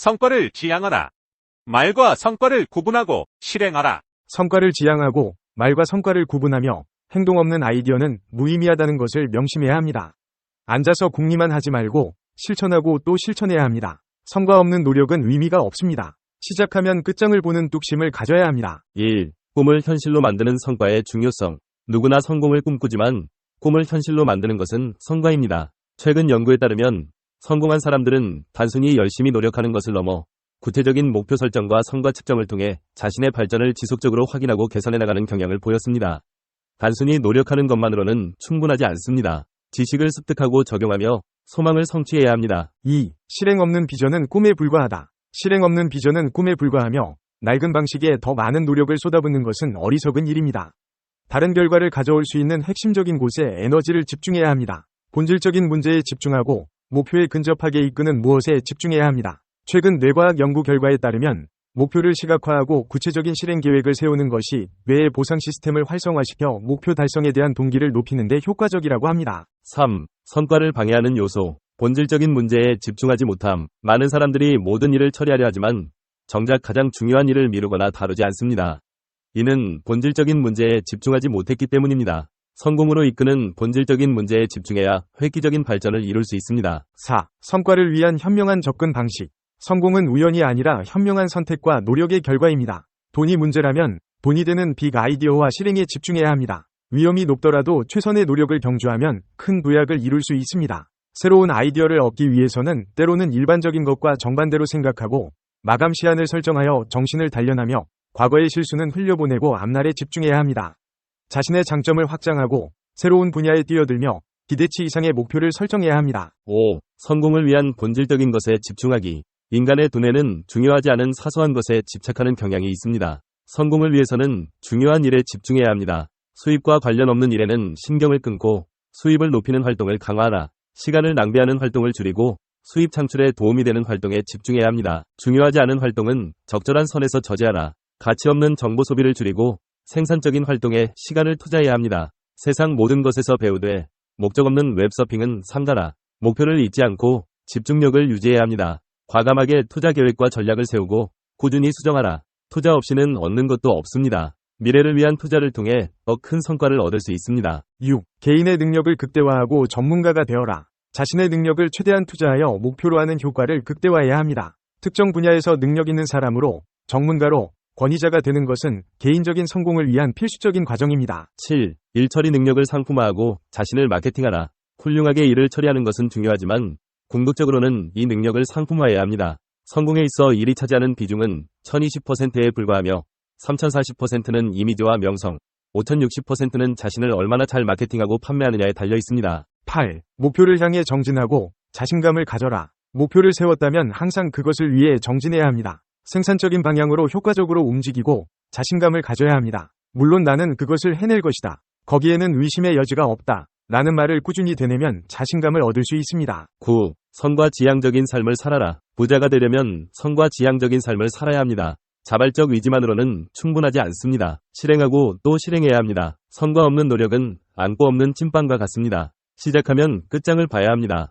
성과를 지향하라. 말과 성과를 구분하고 실행하라. 성과를 지향하고 말과 성과를 구분하며 행동 없는 아이디어는 무의미하다는 것을 명심해야 합니다. 앉아서 궁리만 하지 말고 실천하고 또 실천해야 합니다. 성과 없는 노력은 의미가 없습니다. 시작하면 끝장을 보는 뚝심을 가져야 합니다. 1. 꿈을 현실로 만드는 성과의 중요성. 누구나 성공을 꿈꾸지만 꿈을 현실로 만드는 것은 성과입니다. 최근 연구에 따르면 성공한 사람들은 단순히 열심히 노력하는 것을 넘어 구체적인 목표 설정과 성과 측정을 통해 자신의 발전을 지속적으로 확인하고 개선해 나가는 경향을 보였습니다. 단순히 노력하는 것만으로는 충분하지 않습니다. 지식을 습득하고 적용하며 소망을 성취해야 합니다. 2. 실행 없는 비전은 꿈에 불과하다. 실행 없는 비전은 꿈에 불과하며 낡은 방식에 더 많은 노력을 쏟아붓는 것은 어리석은 일입니다. 다른 결과를 가져올 수 있는 핵심적인 곳에 에너지를 집중해야 합니다. 본질적인 문제에 집중하고 목표에 근접하게 이끄는 무엇에 집중해야 합니다. 최근 뇌과학 연구 결과에 따르면 목표를 시각화하고 구체적인 실행 계획을 세우는 것이 뇌의 보상 시스템을 활성화시켜 목표 달성에 대한 동기를 높이는 데 효과적이라고 합니다. 3. 성과를 방해하는 요소. 본질적인 문제에 집중하지 못함. 많은 사람들이 모든 일을 처리하려 하지만 정작 가장 중요한 일을 미루거나 다루지 않습니다. 이는 본질적인 문제에 집중하지 못했기 때문입니다. 성공으로 이끄는 본질적인 문제에 집중해야 획기적인 발전을 이룰 수 있습니다. 4. 성과를 위한 현명한 접근 방식. 성공은 우연이 아니라 현명한 선택과 노력의 결과입니다. 돈이 문제라면 돈이 되는 빅 아이디어와 실행에 집중해야 합니다. 위험이 높더라도 최선의 노력을 경주하면 큰 도약을 이룰 수 있습니다. 새로운 아이디어를 얻기 위해서는 때로는 일반적인 것과 정반대로 생각하고 마감 시한을 설정하여 정신을 단련하며 과거의 실수는 흘려보내고 앞날에 집중해야 합니다. 자신의 장점을 확장하고 새로운 분야에 뛰어들며 기대치 이상의 목표를 설정해야 합니다. 5. 성공을 위한 본질적인 것에 집중하기. 인간의 두뇌는 중요하지 않은 사소한 것에 집착하는 경향이 있습니다. 성공을 위해서는 중요한 일에 집중해야 합니다. 수입과 관련 없는 일에는 신경을 끊고 수입을 높이는 활동을 강화하라. 시간을 낭비하는 활동을 줄이고 수입 창출에 도움이 되는 활동에 집중해야 합니다. 중요하지 않은 활동은 적절한 선에서 저지하라. 가치 없는 정보 소비를 줄이고 생산적인 활동에 시간을 투자해야 합니다. 세상 모든 것에서 배우되 목적 없는 웹서핑은 삼가라. 목표를 잊지 않고 집중력을 유지해야 합니다. 과감하게 투자 계획과 전략을 세우고 꾸준히 수정하라. 투자 없이는 얻는 것도 없습니다. 미래를 위한 투자를 통해 더 큰 성과를 얻을 수 있습니다. 6. 개인의 능력을 극대화하고 전문가가 되어라. 자신의 능력을 최대한 투자하여 목표로 하는 효과를 극대화해야 합니다. 특정 분야에서 능력 있는 사람으로 전문가로 권위자가 되는 것은 개인적인 성공을 위한 필수적인 과정입니다. 7. 일 처리 능력을 상품화하고 자신을 마케팅하라. 훌륭하게 일을 처리하는 것은 중요하지만 궁극적으로는 이 능력을 상품화해야 합니다. 성공에 있어 일이 차지하는 비중은 1020%에 불과하며 3040%는 이미지와 명성, 5060%는 자신을 얼마나 잘 마케팅하고 판매하느냐에 달려 있습니다. 8. 목표를 향해 정진하고 자신감을 가져라. 목표를 세웠다면 항상 그것을 위해 정진해야 합니다. 생산적인 방향으로 효과적으로 움직이고 자신감을 가져야 합니다. 물론 나는 그것을 해낼 것이다. 거기에는 의심의 여지가 없다. 라는 말을 꾸준히 되뇌면 자신감을 얻을 수 있습니다. 9. 성과 지향적인 삶을 살아라. 부자가 되려면 성과 지향적인 삶을 살아야 합니다. 자발적 의지만으로는 충분하지 않습니다. 실행하고 또 실행해야 합니다. 성과 없는 노력은 안고 없는 찐빵과 같습니다. 시작하면 끝장을 봐야 합니다.